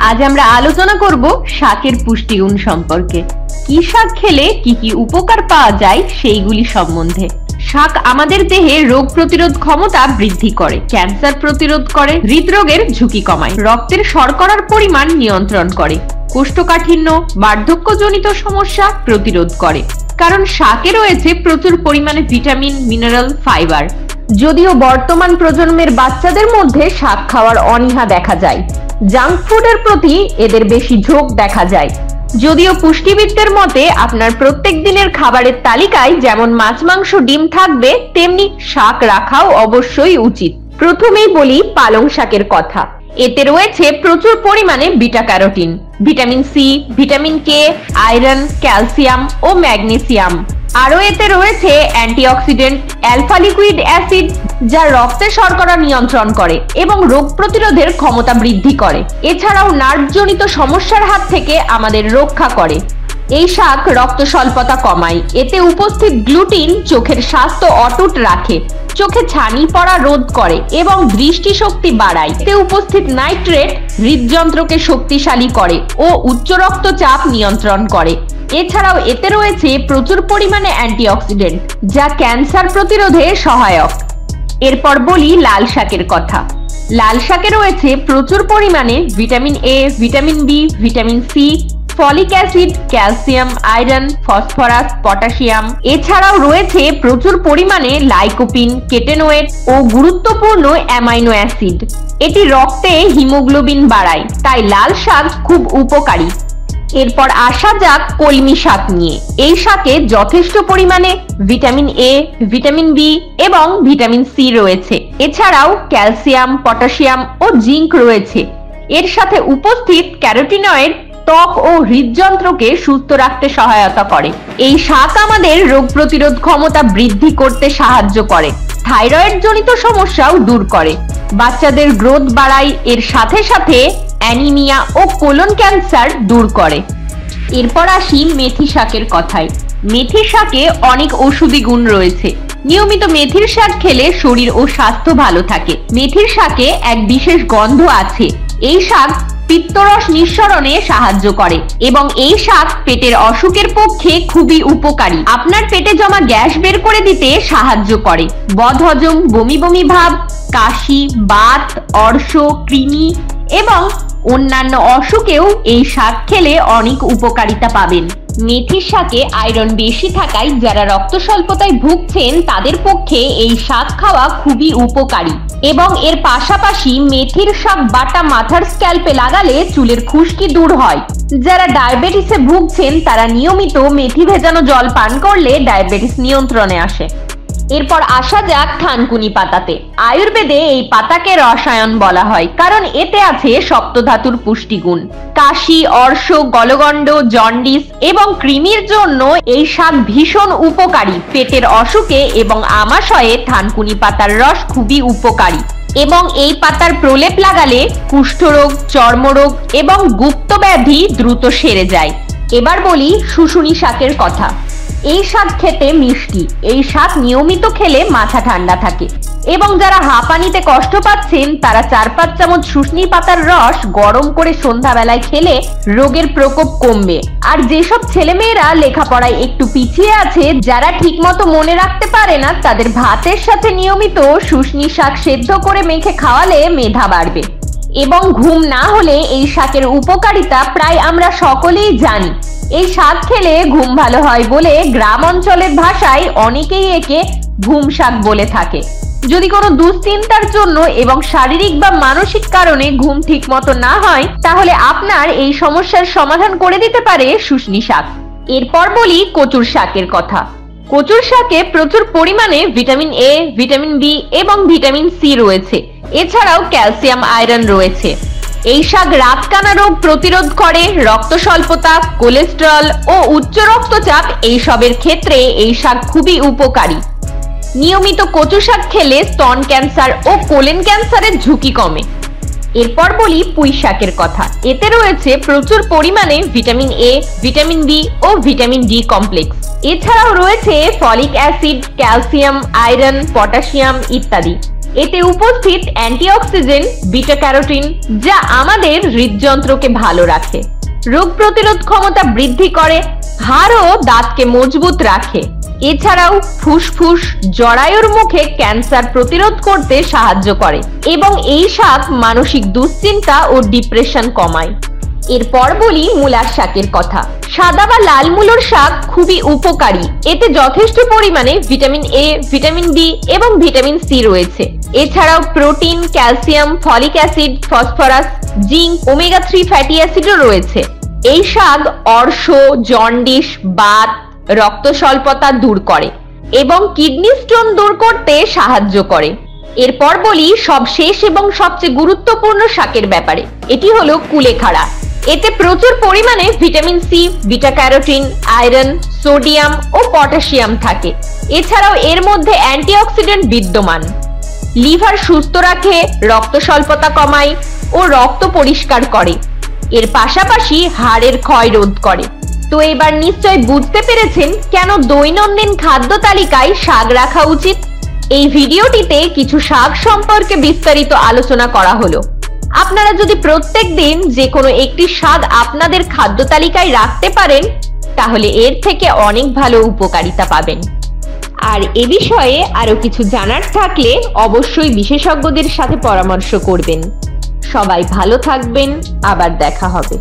আজ আমরা আলোচনা করব শাকের পুষ্টিগুণ সম্পর্কে। কি শাক খেলে কি কি উপকার পাওয়া যায় সেইগুলি সম্বন্ধে। শাক আমাদের দেহে রোগ প্রতিরোধ ক্ষমতা বৃদ্ধি করে, ক্যান্সার প্রতিরোধ করে, হৃদরোগের ঝুঁকি কমায়, রক্তের শর্করার পরিমাণ নিয়ন্ত্রণ করে, কোষ্ঠকাঠিন্য, বার্ধক্যজনিত সমস্যা প্রতিরোধ করে। কারণ শাকে রয়েছে প্রচুর পরিমাণে ভিটামিন, মিনারেল, ফাইবার। যদিও বর্তমান প্রজন্মের বাচ্চাদের মধ্যে শাক খাওয়ার অনীহা দেখা যায়, জাঙ্ক ফুডের প্রতি এদের বেশি ঝোঁক দেখা যায়। যদিও পুষ্টিবিদদের মতে আপনার প্রত্যেক দিনের খাবারের তালিকায় যেমন মাছ, মাংস, ডিম থাকবে, তেমনি শাক রাখাও অবশ্যই উচিত। প্রথমেই বলি পালং শাকের কথা। এতে রয়েছে প্রচুর পরিমাণে beta carotene, vitamin C, vitamin K, iron, calcium ও ম্যাগনেসিয়াম। আরও এতে রয়েছে অ্যান্টিঅক্সিডেন্ট, অ্যালফা লিকুইড অ্যাসিড, যা রক্তে শর্করা নিয়ন্ত্রণ করে এবং রোগ প্রতিরোধের ক্ষমতা বৃদ্ধি করে। এছাড়াও নার্ভজনিত সমস্যার হাত থেকে আমাদের রক্ষা করে। এই শাক রক্ত স্বল্পতা কমায়। এতে উপস্থিত গ্লুটিন চোখের স্বাস্থ্য অটুট রাখে, চোখে ছানি পড়া রোধ করে এবং দৃষ্টিশক্তি বাড়ায়। এতে উপস্থিত নাইট্রেট হৃদযন্ত্রকে শক্তিশালী করে ও উচ্চ রক্তচাপ নিয়ন্ত্রণ করে। এছাড়াও এতে রয়েছে প্রচুর পরিমাণে অ্যান্টিঅক্সিডেন্ট, যা ক্যান্সার প্রতিরোধে সহায়ক। এরপর বলি লাল শাকের কথা। লাল শাকে রয়েছে প্রচুর পরিমাণে vitamin A, vitamin B, vitamin C, folic acid, calcium, iron, phosphorus, potassium. এছাড়াও রয়েছে প্রচুর পরিমাণে লাইকোপিন, কেটেনোয়েড ও গুরুত্বপূর্ণ অ্যামাইনো অ্যাসিড। এটি রক্তে হিমোগ্লোবিন বাড়ায়, তাই লাল শাক খুব উপকারী। এরপর আসা যাক কলমি শাক নিয়ে। এই শাকে যথেষ্ট পরিমাণে ভিটামিন এ, ভিটামিন বি এবং ভিটামিন সি রয়েছে। এছাড়াও ক্যালসিয়াম, পটাশিয়াম ও জিঙ্ক রয়েছে। এর সাথে উপস্থিত ক্যারোটিনয়েড ত্বক ও হৃদযন্ত্রকে সুস্থ রাখতে সহায়তা করে। এই শাক আমাদের রোগ প্রতিরোধ ক্ষমতা বৃদ্ধি করতে সাহায্য করে, থাইরয়েড জনিত সমস্যাও দূর করে, বাচ্চাদের গ্রোথ বাড়ায়। এর সাথে সাথে অ্যানিমিয়া ও কোলন ক্যান্সার দূর করে। এরপর আসি মেথি শাকের কথায়। মেথি শাকে অনেক ঔষধি গুণ রয়েছে। নিয়মিত মেথির শাক খেলে শরীর ও স্বাস্থ্য ভালো থাকে। মেথির শাকে এক বিশেষ গন্ধ আছে। এই শাক পিত্তরস নিঃসরণে সাহায্য করে এবং এই শাক পেটের অসুখের পক্ষে খুবই উপকারী। আপনার পেটে জমা গ্যাস বের করে দিতে সাহায্য করে। বদহজম, বমি বমি ভাব, কাশি, বাত, অর্শ, কৃমি এবং অন্যান্য অসুখেও এই শাক খেলে অনেক উপকারিতা পাবেন। মেথির শাকে আয়রন বেশি থাকায় যারা রক্ত স্বল্পতায় ভুগছেন তাদের পক্ষে এই শাক খাওয়া খুবই উপকারী। এবং এর পাশাপাশি মেথির শাক বাটা মাথার স্ক্যাল্পে লাগালে চুলের খুশকি দূর হয়। যারা ডায়াবেটিসে ভুগছেন তারা নিয়মিত মেথি ভেজানো জল পান করলে ডায়াবেটিস নিয়ন্ত্রণে আসে। এরপর আসা যাক থানকুনি পাতাতে। আয়ুর্বেদে এই পাতাকে রসায়ন বলা হয়, কারণ এতে আছে সপ্তধাতুর পুষ্টিগুণ। কাশি, অর্শ, গলগণ্ড, জন্ডিস এবং কৃমির জন্য এই শাক ভীষণ উপকারী। পেটের অসুখে এবং আমাশয়ে থানকুনি পাতার রস খুবই উপকারী এবং এই পাতার প্রলেপ লাগালে কুষ্ঠরোগ, চর্মরোগ এবং গুপ্ত ব্যাধি দ্রুত সেরে যায়। এবার বলি শুশুনি শাকের কথা। এই শাক খেতে মিষ্টি। এই শাক নিয়মিত খেলে মাথা ঠান্ডা থাকে এবং যারা হাঁপানিতে কষ্ট পাচ্ছেন তারা 4-5 চামচ শুশনি পাতার রস গরম করে সন্ধ্যাবেলায় খেলে রোগের প্রকোপ কমবে। আর যেসব ছেলেমেয়েরা লেখাপড়ায় একটু পিছিয়ে আছে, যারা ঠিকমতো মনে রাখতে পারে না, তাদের ভাতের সাথে নিয়মিত শুশনি শাক সেদ্ধ করে মেখে খাওয়ালে মেধা বাড়বে। এবং ঘুম না হলে এই শাকের উপকারিতা প্রায় আমরা সকলেই জানি। এই শাক খেলে ঘুম ভালো হয় বলে গ্রাম অঞ্চলের ভাষায় অনেকেই একে ঘুম শাক বলে থাকে। যদি কোনো দুশ্চিন্তার জন্য এবং শারীরিক বা মানসিক কারণে ঘুম ঠিক মতো না হয়, তাহলে আপনার এই সমস্যার সমাধান করে দিতে পারে শুশনি শাক। এরপর বলি কচুর শাকের কথা। কচুর শাকে প্রচুর পরিমাণে ভিটামিন এ, ভিটামিন বি এবং ভিটামিন সি রয়েছে। এছাড়াও ক্যালসিয়াম, আয়রন রয়েছে। এই শাক রাতকানা রোগ প্রতিরোধ করে, রক্ত স্বল্পতা, কোলেস্টেরল ও উচ্চ রক্তচাপ এইসবের ক্ষেত্রে এই শাক খুবই উপকারী। নিয়মিত কচু শাক খেলে স্তন ক্যান্সার ও কোলন ক্যান্সারের ঝুঁকি কমে। এরপর বলি পুঁই শাকের কথা। এতে রয়েছে প্রচুর পরিমাণে ভিটামিন এ, ভিটামিন বি ও ভিটামিন ডি কমপ্লেক্স। এছাড়াও রয়েছে folic acid, calcium, iron, potassium ইত্যাদি। এতে উপস্থিত অ্যান্টিঅক্সিডেন্ট বিটা ক্যারোটিন, যা আমাদের হৃদযন্ত্রকে ভালো রাখে, রোগ প্রতিরোধ ক্ষমতা বৃদ্ধি করে, হাড় ও দাঁতকে মজবুত রাখে। এছাড়াও ফুসফুস, জরায়ুর মুখে ক্যান্সার প্রতিরোধ করতে সাহায্য করে এবং এই শাক মানসিক দুশ্চিন্তা ও ডিপ্রেশন কমায়। এরপর বলি মূলার শাকের কথা। সাদা বা লাল মূলোর শাক খুবই উপকারী। এতে যথেষ্ট পরিমাণে ভিটামিন এ, ভিটামিন ডি এবং ভিটামিন সি রয়েছে। এছাড়াও protein, calcium, folic acid, phosphorus, zinc, omega 3 fatty অ্যাসিডও রয়েছে। এই শাক অর্শ, জন্ডিস, বাত, রক্ত স্বল্পতা দূর করে এবং কিডনি স্টোন দূর করতে সাহায্য করে। এরপর বলি সবশেষ এবং সবচেয়ে গুরুত্বপূর্ণ শাকের ব্যাপারে। এটি হলো কুলেখাড়া। এতে প্রচুর পরিমাণে vitamin C, beta carotene, iron, sodium ও পটাশিয়াম থাকে। এছাড়াও এর মধ্যে অ্যান্টিঅক্সিডেন্ট বিদ্যমান। লিভার সুস্থ রাখে, রক্ত স্বল্পতা কমায় ও রক্ত পরিষ্কার করে। এর পাশাপাশি হাড়ের ক্ষয় রোধ করে। তো এবার নিশ্চয় বুঝতে পেরেছেন কেন দৈনন্দিন খাদ্য তালিকায় শাক রাখা উচিত। এই ভিডিওটিতে কিছু শাক সম্পর্কে বিস্তারিত আলোচনা করা হলো। আপনারা যদি প্রত্যেক দিন যে কোনো একটি শাক আপনাদের খাদ্য তালিকায় রাখতে পারেন, তাহলে এর থেকে অনেক ভালো উপকারিতা পাবেন। আর এ বিষয়ে আরো কিছু জানার থাকলে অবশ্যই বিশেষজ্ঞদের সাথে পরামর্শ করবেন। সবাই ভালো থাকবেন, আবার দেখা হবে।